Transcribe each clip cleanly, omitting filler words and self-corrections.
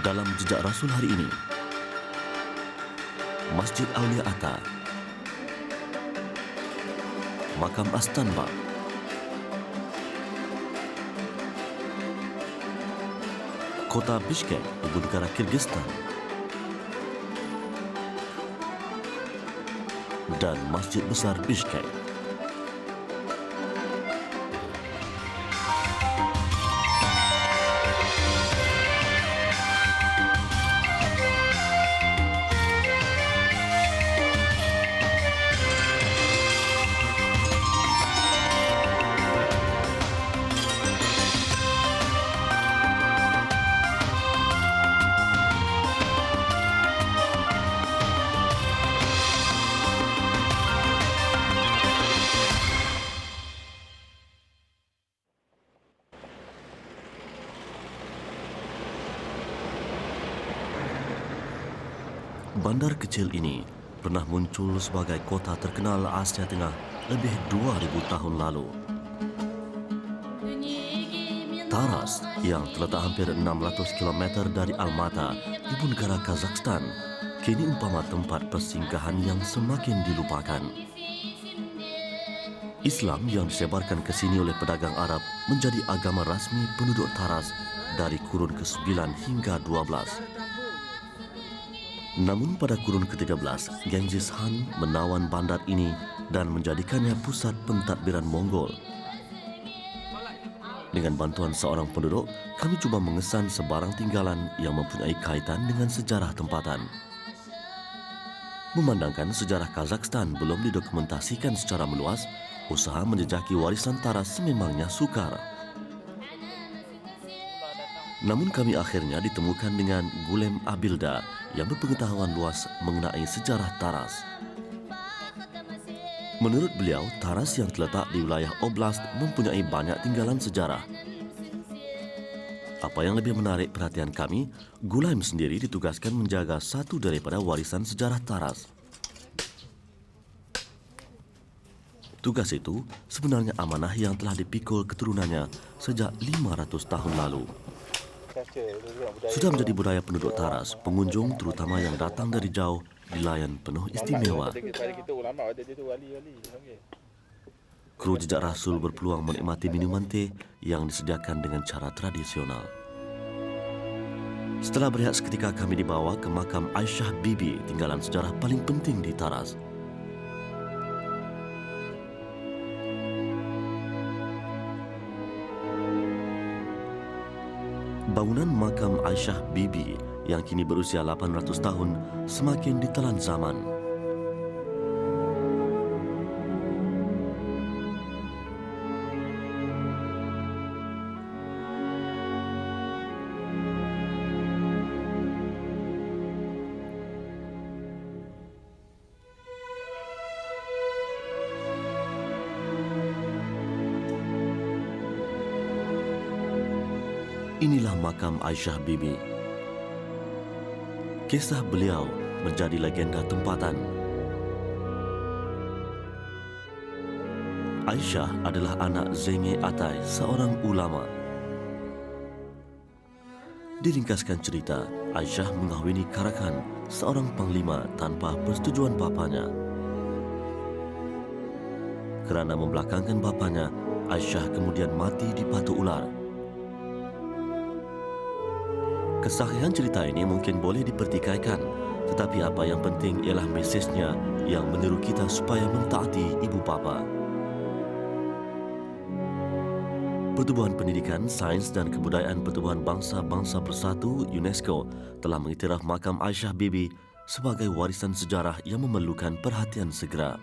Dalam jejak Rasul hari ini, Masjid Aulia Ata, Makam Astanba, Kota Bishkek, ibu negara Kyrgyzstan, dan Masjid Besar Bishkek. Bandar kecil ini pernah muncul sebagai kota terkenal Asia Tengah lebih 2000 tahun lalu. Taras yang terletak hampir 600 km dari Almata, ibu negara Kazakhstan, kini umpama tempat persinggahan yang semakin dilupakan. Islam yang disebarkan ke sini oleh pedagang Arab menjadi agama rasmi penduduk Taras dari kurun ke-9 hingga 12. Namun pada kurun ke-13, Genghis Khan menawan bandar ini dan menjadikannya pusat pentadbiran Mongol. Dengan bantuan seorang penduduk, kami cuba mengesan sebarang tinggalan yang mempunyai kaitan dengan sejarah tempatan. Memandangkan sejarah Kazakhstan belum didokumentasikan secara meluas, usaha menjejaki warisan Taras sememangnya sukar. Namun kami akhirnya ditemukan dengan Gulem Abilda yang berpengetahuan luas mengenai sejarah Taras. Menurut beliau, Taras yang terletak di wilayah Oblast mempunyai banyak tinggalan sejarah. Apa yang lebih menarik perhatian kami, Gulem sendiri ditugaskan menjaga satu daripada warisan sejarah Taras. Tugas itu sebenarnya amanah yang telah dipikul keturunannya sejak 500 tahun lalu. Sudah menjadi budaya penduduk Taras, pengunjung terutama yang datang dari jauh dilayan penuh istimewa. Kru jejak Rasul berpeluang menikmati minuman teh yang disediakan dengan cara tradisional. Setelah berehat seketika, kami dibawa ke makam Aisyah Bibi, tinggalan sejarah paling penting di Taras. Bangunan makam Aisyah Bibi yang kini berusia 800 tahun semakin ditelan zaman. Inilah makam Aisyah Bibi. Kisah beliau menjadi legenda tempatan. Aisyah adalah anak Zenge Atai, seorang ulama. Diringkaskan cerita, Aisyah mengahwini Karakan, seorang panglima tanpa persetujuan bapanya. Kerana membelakangkan bapanya, Aisyah kemudian mati di batu ular. Kesahihan cerita ini mungkin boleh dipertikaikan, tetapi apa yang penting ialah mesejnya yang menyeru kita supaya mentaati ibu bapa. Pertubuhan Pendidikan, Sains dan Kebudayaan Pertubuhan Bangsa-Bangsa Bersatu UNESCO telah mengiktiraf makam Aisyah Bibi sebagai warisan sejarah yang memerlukan perhatian segera.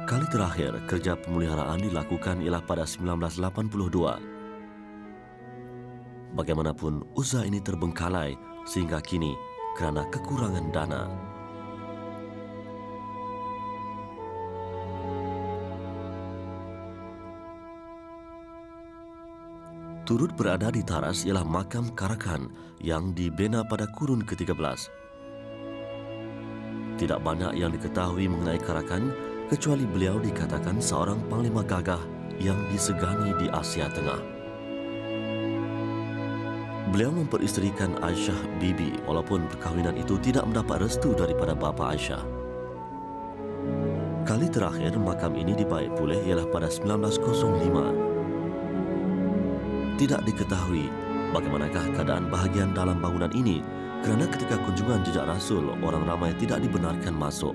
Kali terakhir kerja pemeliharaan dilakukan ialah pada 1982. Bagaimanapun, usaha ini terbengkalai sehingga kini kerana kekurangan dana. Turut berada di Taras ialah makam Karakan yang dibina pada kurun ke-13. Tidak banyak yang diketahui mengenai Karakan, kecuali beliau dikatakan seorang panglima gagah yang disegani di Asia Tengah. Beliau memperisterikan Aisyah Bibi walaupun perkahwinan itu tidak mendapat restu daripada bapa Aisyah. Kali terakhir makam ini dibaik pulih ialah pada 1905. Tidak diketahui bagaimanakah keadaan bahagian dalam bangunan ini kerana ketika kunjungan jejak Rasul, orang ramai tidak dibenarkan masuk.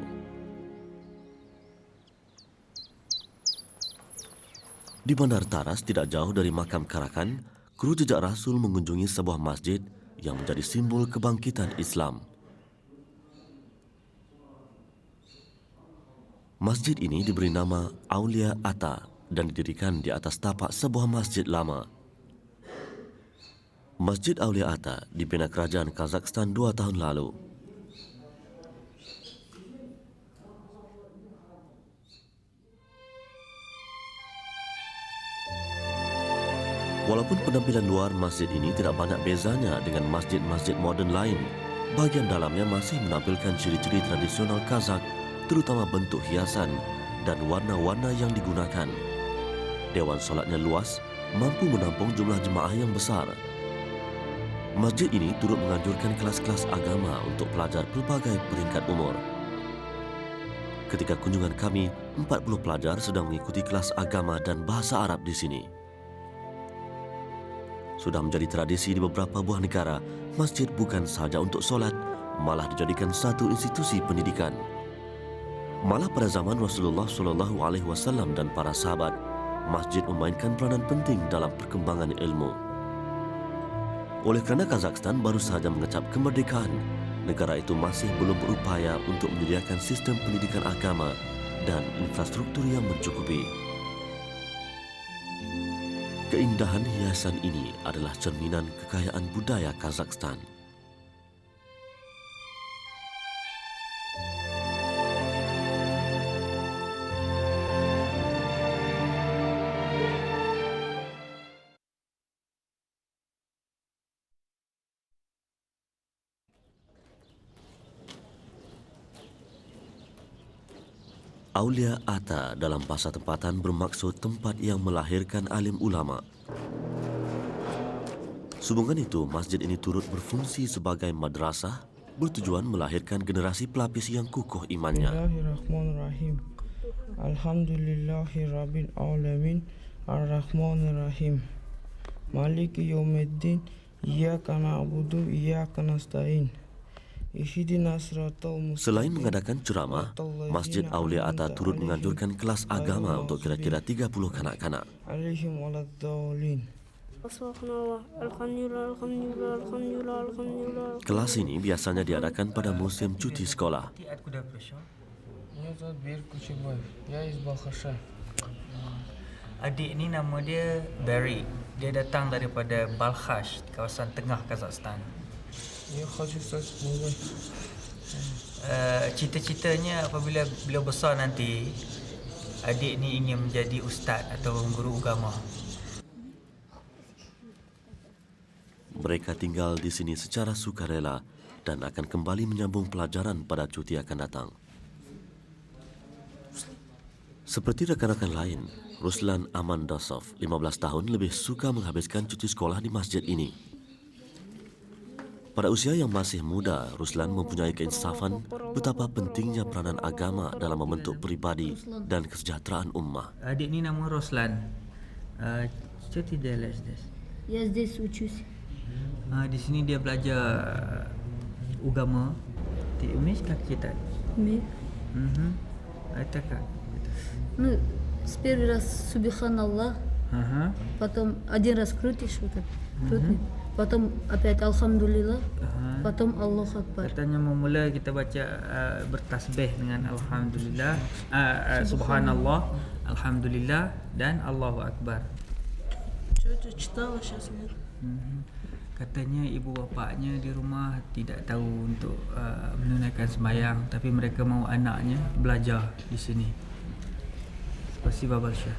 Di Bandar Taras, tidak jauh dari makam Karakan, kru jejak Rasul mengunjungi sebuah masjid yang menjadi simbol kebangkitan Islam. Masjid ini diberi nama Aulia Atta dan didirikan di atas tapak sebuah masjid lama. Masjid Aulia Atta dibina kerajaan Kazakhstan 2 tahun lalu. Walaupun penampilan luar masjid ini tidak banyak bezanya dengan masjid-masjid moden lain, bahagian dalamnya masih menampilkan ciri-ciri tradisional Kazakh, terutama bentuk hiasan dan warna-warna yang digunakan. Dewan solatnya luas, mampu menampung jumlah jemaah yang besar. Masjid ini turut menganjurkan kelas-kelas agama untuk pelajar pelbagai peringkat umur. Ketika kunjungan kami, 40 pelajar sedang mengikuti kelas agama dan bahasa Arab di sini. Sudah menjadi tradisi di beberapa buah negara, masjid bukan sahaja untuk solat, malah dijadikan satu institusi pendidikan. Malah pada zaman Rasulullah SAW dan para sahabat, masjid memainkan peranan penting dalam perkembangan ilmu. Oleh kerana Kazakhstan baru sahaja mengecap kemerdekaan, negara itu masih belum berupaya untuk menyediakan sistem pendidikan agama dan infrastruktur yang mencukupi. Keindahan hiasan ini adalah cerminan kekayaan budaya Kazakhstan. Aulia Atta dalam bahasa tempatan bermaksud tempat yang melahirkan alim ulama. Sehubungan itu, masjid ini turut berfungsi sebagai madrasah bertujuan melahirkan generasi pelapis yang kukuh imannya. Bismillahirrahmanirrahim. Alhamdulillahirabbil alamin. Arrahmanirrahim. Maliki yaumiddin. Iyyaka na'budu wa iyyaka nasta'in. Selain mengadakan ceramah, Masjid Aulia Atta turut menganjurkan kelas agama untuk kira-kira 30 kanak-kanak. Kelas ini biasanya diadakan pada musim cuti sekolah. Adik ni nama dia Barry. Dia datang daripada Balkhash, kawasan tengah Kazakhstan. Cita-citanya apabila beliau besar nanti, adik ni ingin menjadi ustaz atau guru agama. Mereka tinggal di sini secara sukarela dan akan kembali menyambung pelajaran pada cuti akan datang. Seperti rakan-rakan lain, Ruslan Amandasov, 15 tahun, lebih suka menghabiskan cuti sekolah di masjid ini. Pada usia yang masih muda, Ruslan mempunyai keinsafan betapa pentingnya peranan agama dalam membentuk peribadi dan kesejahteraan ummah. Adik ni nama Ruslan. Что ты делаешь здесь? Я здесь учусь. Di sini dia belajar agama. Ты умеешь как читать? Умею. Это как? Ну, с первый раз Субханаллах, Ага. потом один раз крутишь вот так, крутный, потом опять Алхамдулилlah, потом Аллаху Акбар. Katanya memula kita baca bertasbih dengan Alhamdulillah, Subhanallah, Alhamdulillah dan Allahu Akbar. Что-то читала, сейчас нет. Katanya ibu bapaknya di rumah tidak tahu untuk menunaikan sembahyang, tapi mereka mahu anaknya belajar di sini. Спасибо большое.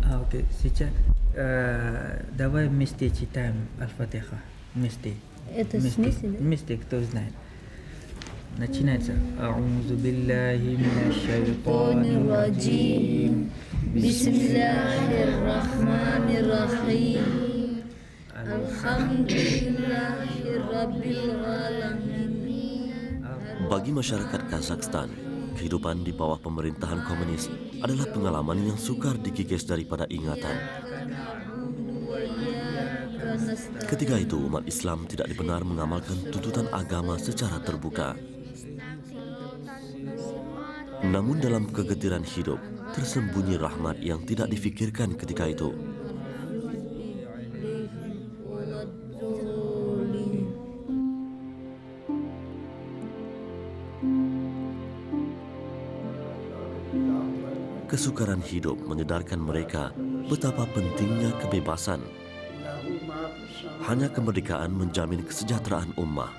Окей, сейчас давай вместе читаем Аль-Фатиха. Вместе. Это вместе, да? Вместе, кто знает. Начинается. أعوذ بالله من الشيطان الرجيم Bismillahirrahmanirrahim. Alhamdulillahirrabbilalamin. Bagi masyarakat Kazakhstan, kehidupan di bawah pemerintahan komunis adalah pengalaman yang sukar dikikis daripada ingatan. Ketika itu, umat Islam tidak benar mengamalkan tuntutan agama secara terbuka. Namun dalam kegetiran hidup, tersembunyi rahmat yang tidak difikirkan ketika itu. Kesukaran hidup menyedarkan mereka betapa pentingnya kebebasan. Hanya kemerdekaan menjamin kesejahteraan ummah.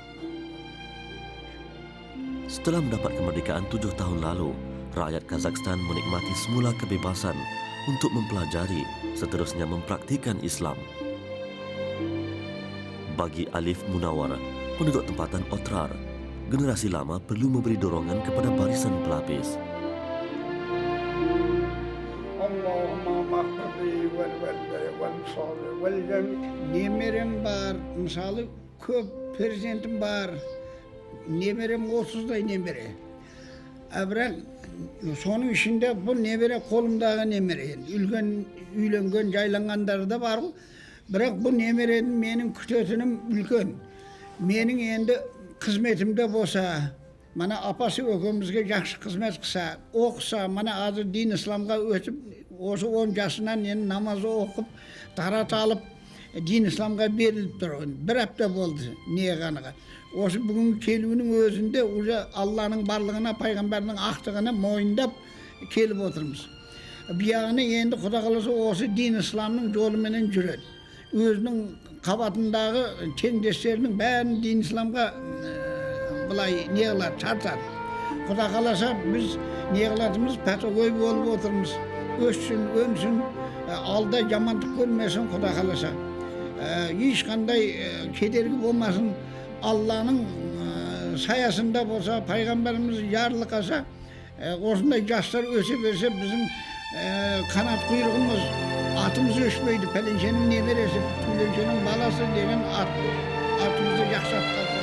Setelah mendapat kemerdekaan 7 tahun lalu, rakyat Kazakhstan menikmati semula kebebasan untuk mempelajari, seterusnya mempraktikkan Islam. Bagi Alif Munawar, penduduk tempatan Otrar, generasi lama perlu memberi dorongan kepada barisan pelapis. Nemerem var, мысалы көп перзентім бар, немерем 30-дай немере. Бірақ соның ішінде бұл немере қолымдағы немере. Үйленген, жайланғандары да бар. Бірақ бұл немередің менің күтетінім үлкен. Менің енді қызметімде болса, мана апасы өкемізге жақсы қызмет қылса, оқыса, мана азыр дин исламға өтіп, осы 10 жасынан енді намазы оқып, тарата алып, дин исламға беріліп тұрған. Бір апта болды неғаныға. Осы бүгінгі келуінің өзінде уже Алланың барлығына, пайғамбардың ақтығына мойындап келіп отырмыз. Бияғыны енді Құда қаласа осы дин исламның жолыменен жүреді. Өзінің қабатындағы теңдестерінің бәрін дин исламға былай неғылар, тартады. Құда қаласа біз неғылатымыз пәтугөй болып отырмыз. Өссін, өнсін, алда жамандық көрмесін Құда қаласа. Ешқандай кедергі болмасын. Алланың саясында болса, пайғамбарымыз жарлықаса, осындай жастар өсе берсе, біздің қанат құйрығымыз, атымыз өшпейді. Пәленшенің немересі, түленшенің баласы деген атымызды жақсап қалды.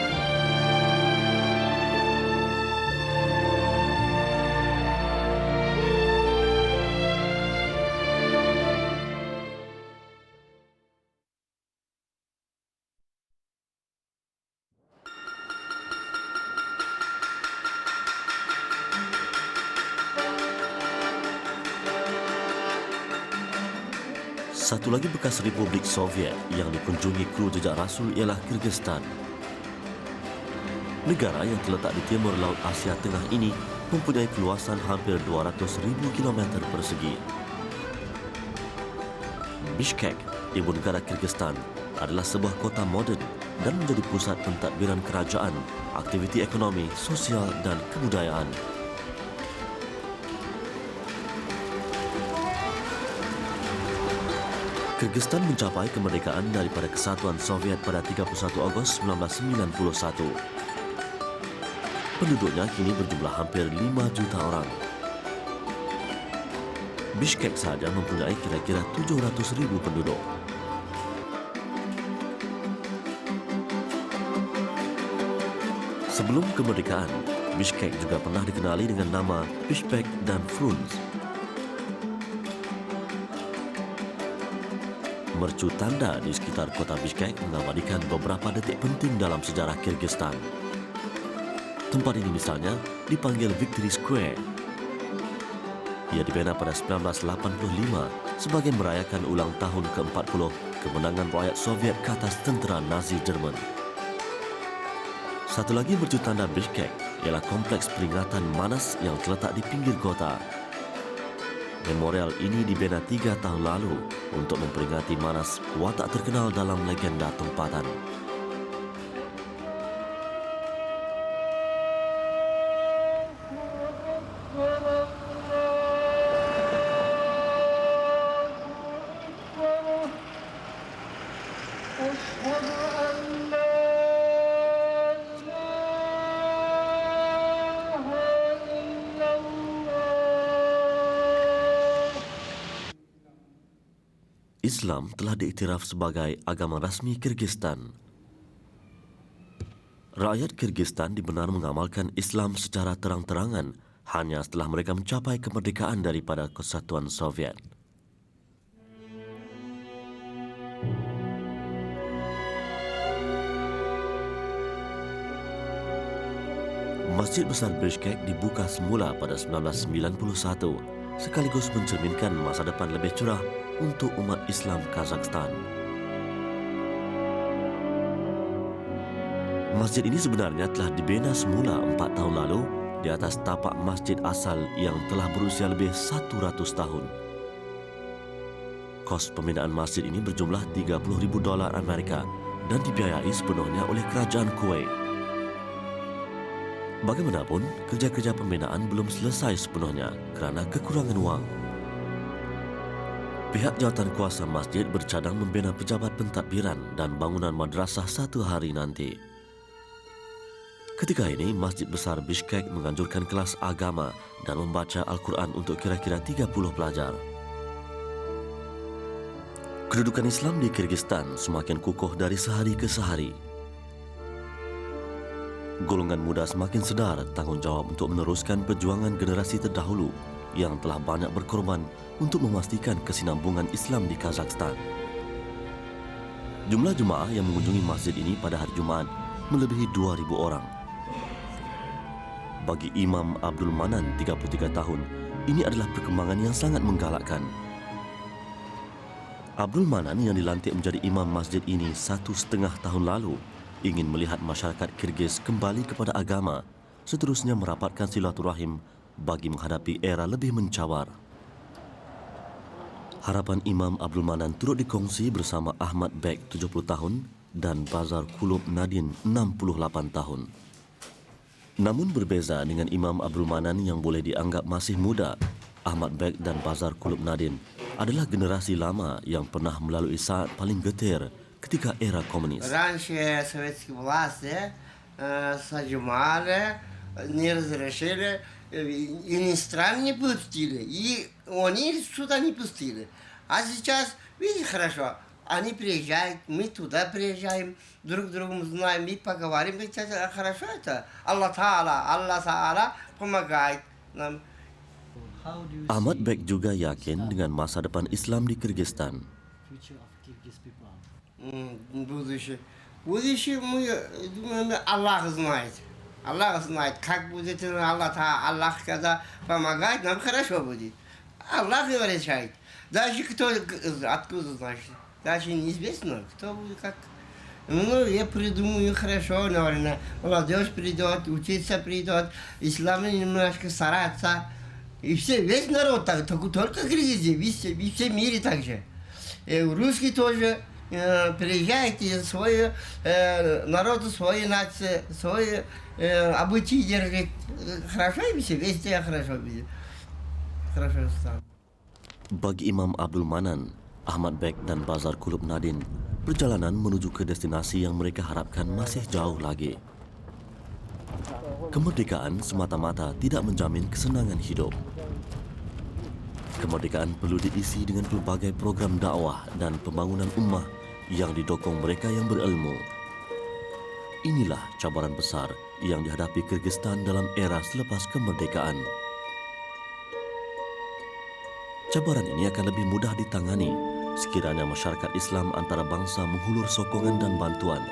Satu lagi bekas Republik Soviet yang dikunjungi kru jejak Rasul ialah Kyrgyzstan. Negara yang terletak di timur Laut Asia Tengah ini mempunyai keluasan hampir 200,000 km persegi. Bishkek, ibu negara Kyrgyzstan, adalah sebuah kota moden dan menjadi pusat pentadbiran kerajaan, aktiviti ekonomi, sosial dan kebudayaan. Kyrgyzstan mencapai kemerdekaan daripada Kesatuan Soviet pada 31 Ogos 1991. Penduduknya kini berjumlah hampir 5 juta orang. Bishkek sahaja mempunyai kira-kira 700,000 penduduk. Sebelum kemerdekaan, Bishkek juga pernah dikenali dengan nama Bishkek dan Frunze. Mercu tanda di sekitar kota Bishkek mengabadikan beberapa detik penting dalam sejarah Kyrgyzstan. Tempat ini misalnya dipanggil Victory Square. Ia dibina pada 1985 sebagai merayakan ulang tahun ke-40 kemenangan rakyat Soviet ke atas tentera Nazi Jerman. Satu lagi mercu tanda Bishkek ialah kompleks peringatan Manas yang terletak di pinggir kota. Memorial ini dibina 3 tahun lalu untuk memperingati Manas, watak terkenal dalam legenda tempatan. Islam telah diiktiraf sebagai agama rasmi Kyrgyzstan. Rakyat Kyrgyzstan dibenar mengamalkan Islam secara terang-terangan hanya setelah mereka mencapai kemerdekaan daripada Kesatuan Soviet. Masjid Besar Bishkek dibuka semula pada 1991 sekaligus mencerminkan masa depan lebih cerah untuk umat Islam Kazakhstan. Masjid ini sebenarnya telah dibina semula 4 tahun lalu di atas tapak masjid asal yang telah berusia lebih 100 tahun. Kos pembinaan masjid ini berjumlah $30,000 Amerika dan dibiayai sepenuhnya oleh kerajaan Kuwait. Bagaimanapun, kerja-kerja pembinaan belum selesai sepenuhnya kerana kekurangan wang. Pihak jawatan kuasa masjid bercadang membina pejabat pentadbiran dan bangunan madrasah satu hari nanti. Ketika ini, Masjid Besar Bishkek menganjurkan kelas agama dan membaca Al-Quran untuk kira-kira 30 pelajar. Kedudukan Islam di Kyrgyzstan semakin kukuh dari sehari ke sehari. Golongan muda semakin sedar tanggungjawab untuk meneruskan perjuangan generasi terdahulu yang telah banyak berkorban untuk memastikan kesinambungan Islam di Kazakhstan. Jumlah jemaah yang mengunjungi masjid ini pada hari Jumaat melebihi 2,000 orang. Bagi Imam Abdul Manan, 33 tahun, ini adalah perkembangan yang sangat menggalakkan. Abdul Manan yang dilantik menjadi imam masjid ini 1,5 tahun lalu ingin melihat masyarakat Kyrgyz kembali kepada agama, seterusnya merapatkan silaturahim bagi menghadapi era lebih mencawar. Harapan Imam Abdul Manan turut dikongsi bersama Ahmad Bek, 70 tahun, dan Bazar Kulub Nadin, 68 tahun. Namun berbeza dengan Imam Abdul Manan yang boleh dianggap masih muda, Ahmad Bek dan Bazar Kulub Nadin adalah generasi lama yang pernah melalui saat paling getir ketika era komunis. Раньше советские власти сажали, не разрешили, иностранцы не пустили, и они сюда не пустили. А сейчас, видите, хорошо, они приезжают, мы туда приезжаем, друг другу знаем, мы поговорим, ведь это хорошо это. Аллах Та'ala помогает нам. Ahmad Bek juga yakin dengan masa depan Islam di Kyrgyzstan. Будущее мы думаем, Аллах знает. Аллах знает, как будет Аллах, когда помогает, нам хорошо будет. Аллах его решает. Даже кто, откуда знаешь, даже неизвестно, кто будет как. Ну, я придумаю хорошо, наверное, молодежь придет, учиться придет, ислам немножко стараться. И все, весь народ так, только Киргизия, и все в мире так же. И русские тоже приезжайте, свой народ, свои нации, свои обычаи держит. Хорошо и все, везде хорошо будет. Хорошо стало. Bagi Imam Abdul Manan, Ahmad Bek dan Bazar Kulub Nadin, perjalanan menuju ke destinasi yang mereka harapkan masih jauh lagi. Kemerdekaan semata-mata tidak menjamin kesenangan hidup. Kemerdekaan perlu diisi dengan pelbagai program dakwah dan pembangunan ummah yang didokong mereka yang berilmu. Inilah cabaran besar yang dihadapi Kyrgyzstan dalam era selepas kemerdekaan. Cabaran ini akan lebih mudah ditangani sekiranya masyarakat Islam antarabangsa menghulur sokongan dan bantuan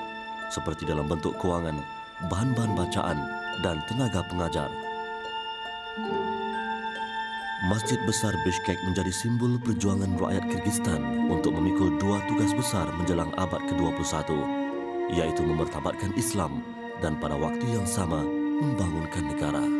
seperti dalam bentuk kewangan, bahan-bahan bacaan dan tenaga pengajar. Masjid Besar Bishkek menjadi simbol perjuangan rakyat Kyrgyzstan untuk memikul dua tugas besar menjelang abad ke-21, iaitu memertabatkan Islam dan pada waktu yang sama membangunkan negara.